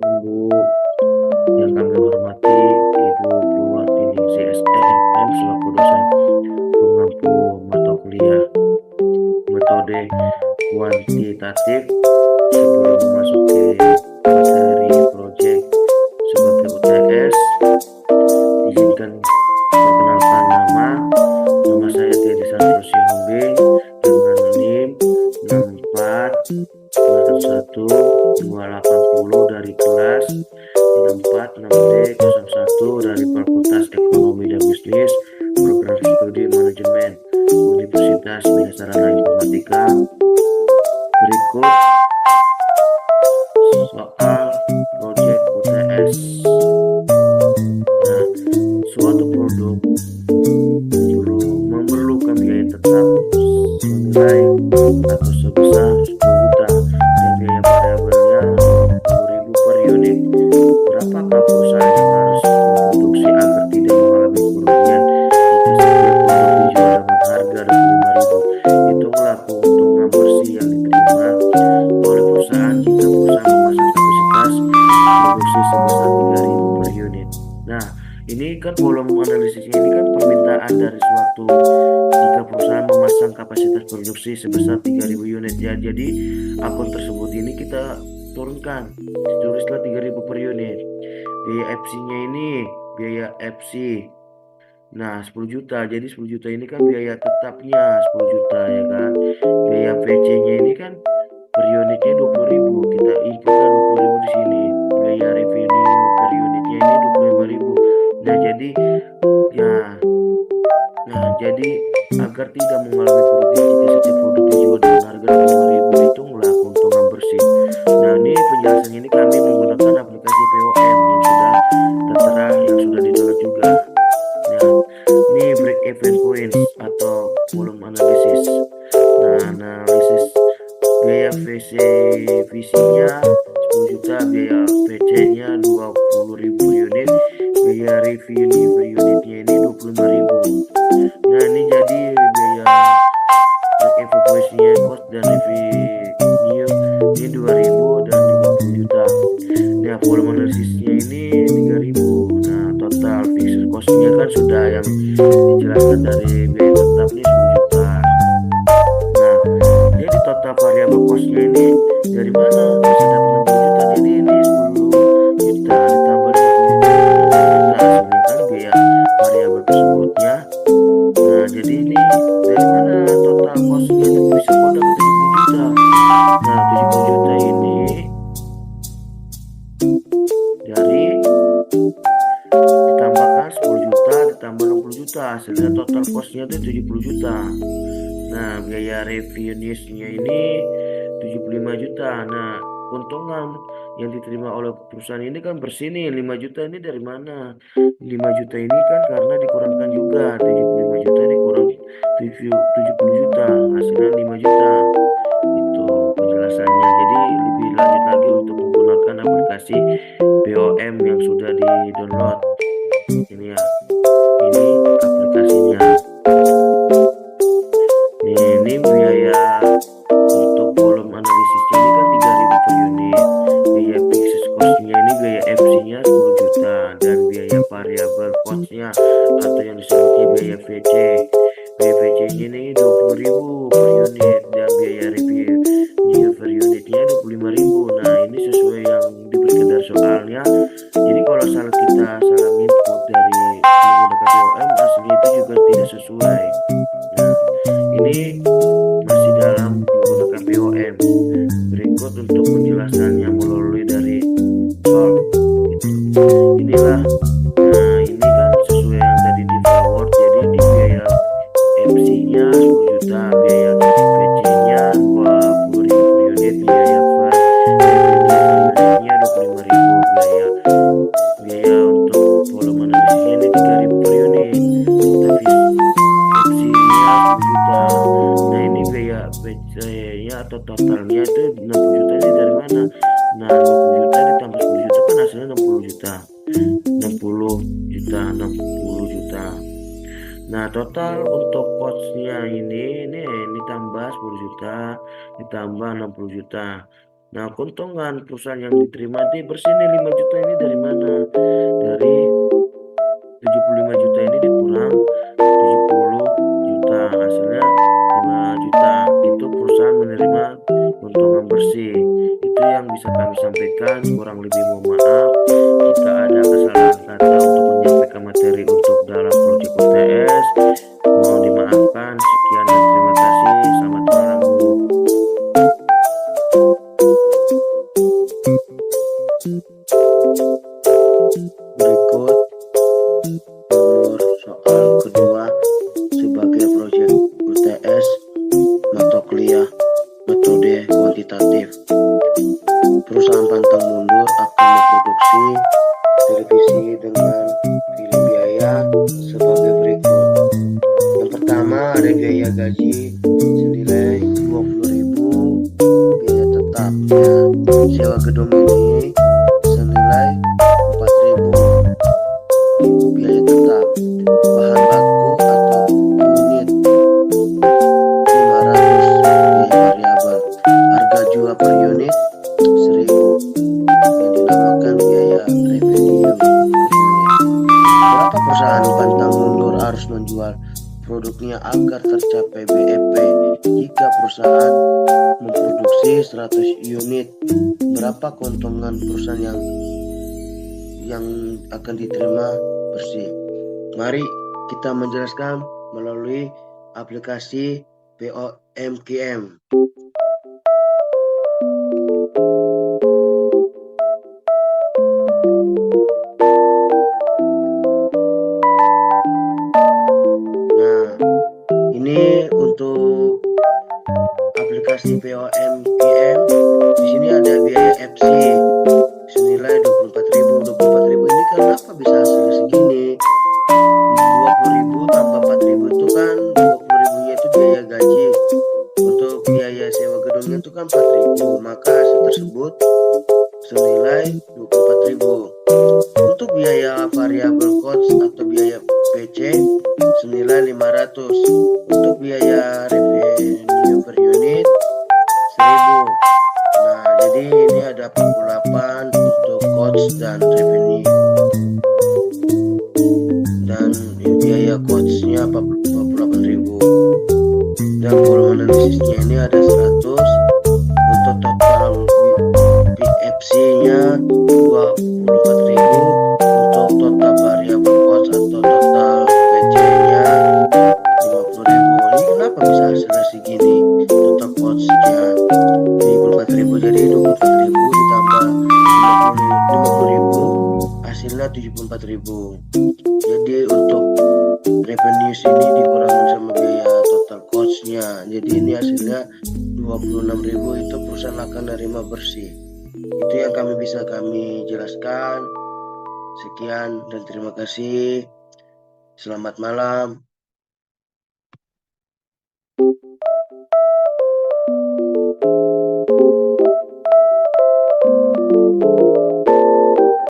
Ibu yang kami hormati, Ibu Purwatiningsih SEMM selaku dosen pengampu mata kuliah metode kuantitatif. Sebelum memasuki materi proyek sebagai UTS, izinkan perkenalkan nama saya Teddy Sandro Sihombing dengan NIM 6491280 dari kelas 646D01 dari Fakultas Ekonomi dan Bisnis, Program Studi Manajemen, Universitas Bina Sarana Informatika. Berikut soal proyek UTS. Nah, suatu produk memerlukan biaya tetap senilai atau sebesar 10 juta dan biaya variabelnya 10.000 per unit. Berapakah perusahaan yang harus memproduksi agar tidak mengalami kerugian jika setiap produk dijual dengan harga 25.000? Hitunglah keuntungan bersih yang diterima oleh perusahaan jika perusahaan memasang kapasitas produksi sebesar 3.000 per unit. Nah, ini kan volume analisisnya ini kan permintaan dari suatu jika perusahaan memasang kapasitas produksi sebesar 3.000 unit ya. Jadi akun tersebut ini kita turunkan, tulislah 3.000 per unit. Biaya FC-nya ini biaya FC. Nah, 10 juta. Jadi 10 juta ini kan biaya tetapnya 10 juta ya kan. Biaya PC-nya ini kan per unitnya 20.000. Kita inputkan 20.000 di sini. Biaya revenue per unitnya ini 25.000. Nah, jadi agar tidak mengalami kerugian jika setiap produk dijual dengan harga 25.000, hitunglah keuntungan bersih. Nah, ini penjelasan ini kami menggunakan aplikasi POM yang sudah tertera, yang sudah di-download juga. Nah, ini break even points atau volume analysis. Nah, analisis biaya VC-nya 10 juta, biaya PC-nya 20.000 unit, biaya revenue per unitnya ini 25.000. Nah, ini jadi biaya break even points-nya, cost dan revenue ini 2.000 dan 50 juta. Nah, volume analisisnya ini 3.000. Nah, total fixed cost-nya kan sudah yang dijelaskan dari biaya tetap nih 10 juta. Nah, jadi total variabel cost-nya ini dari mana bisa dapat 60 juta? Jadi ini 10 juta ditambah 50 juta, 60 juta hasilnya kan biaya variabel tersebutnya. Nah, jadi ini dari mana total cost-nya ini bisa kok dapat 70 juta? Nah, 70 juta ini dari ditambahkan 10 juta ditambah 60 juta, hasilnya total cost-nya itu 70 juta. Nah, biaya revenue-nya ini 75 juta. Nah, keuntungan yang diterima oleh perusahaan ini kan bersih nih, 5 juta ini dari mana? 5 juta ini kan karena dikurangkan juga, 75 juta dikurang 70 juta, hasilnya 5 juta. Itu penjelasannya. Jadi lebih lanjut lagi untuk menggunakan aplikasi POM yang sudah di-download. Ini ya. Ini aplikasinya. Ini biaya untuk volume analisisnya ini kan 3.000 per unit. Biaya fixed cost-nya ini biaya FC-nya 10 juta dan biaya variable cost-nya atau yang disebutnya biaya VC. Biaya VC-nya ini 20.000 per unit dan biaya revenue per unitnya 25.000. Nah, ini sesuai yang diberikan dari soalnya. Jadi kalau kita salah input dari menggunakan POM, hasilnya itu juga tidak sesuai. Nah, ini masih dalam menggunakan POM. Berikut untuk penjelasannya melalui dari solve. Inilah. Nah, ini kan sesuai yang tadi di forward. Jadi di biaya MC-nya 10 juta, biaya PC-nya 20.000 per unit, biaya revenue-nya 25.000, biaya untuk volume analisisnya ini 3.000 per unit, tapi FC-nya 10 juta. Nah, ini biaya PC-nya atau totalnya itu 60 juta ini dari mana? Nah, 60 juta ditambah 10 juta kan hasilnya 60 juta. 60 juta. Nah, total untuk cost-nya ini tambah 10 juta ditambah 60 juta. Nah, keuntungan perusahaan yang diterima di bersih nih 5 juta ini dari mana? Dari 75 juta ini dikurang 70 juta, hasilnya 5 juta. Itu perusahaan menerima keuntungan bersih. Itu yang bisa kami sampaikan. Kurang lebih mohon maaf jika ada kesalahan kata untuk menyampaikan materi untuk dalam proyek UTS. Mohon dimaafkan. Sekian dan terima kasih. Selamat malam, Bu. Berikut nomor soal kedua sebagai proyek UTS mata kuliah metode kuantitatif. Perusahaan pantang mundur akan memproduksi televisi dengan film biaya sebagai berikut. Yang pertama ada biaya gaji senilai 20.000, biaya tetap ya. Sewa gedung ini senilai 4.000, biaya tetap. Bahan baku atau unit 500, biaya variabel. Harga jual per unit 1.000 yang dinamakan biaya revenue per unit. Berapa perusahaan pantang mundur harus menjual produknya agar tercapai BEP? Jika perusahaan memproduksi 100 unit, berapa keuntungan perusahaan yang akan diterima bersih? Mari kita menjelaskan melalui aplikasi POMKM. Nah, ini untuk aplikasi POMKM. Di sini ada biaya FC senilai 24.000. 24.000 ini kenapa bisa hasilnya segini? 20.000 tambah 4.000 itu kan 20.000 nya itu biaya gaji. Untuk biaya sewa gedungnya itu kan 4.000, maka hasil tersebut senilai 24.000. Untuk biaya variabel cost atau biaya PC senilai 500. Untuk biaya revenue per unit 1.000. Nah, jadi ini ada 48 untuk cost dan revenue. Dan biaya cost-nya 48.000. Dan volume analisisnya ini ada 100. Untuk total PFC-nya 24.000. Untuk total variable cost atau total PC-nya 50.000. Ini kenapa bisa hasilnya segini? Total cost-nya 24.000, jadi 24.000 ditambah 50.000 hasilnya 74.000. Jadi untuk revenue sini dikurangin sama biaya total cost-nya, jadi ini hasilnya 26.000. Itu perusahaan akan menerima bersih. Itu yang bisa kami jelaskan. Sekian dan terima kasih. Selamat malam.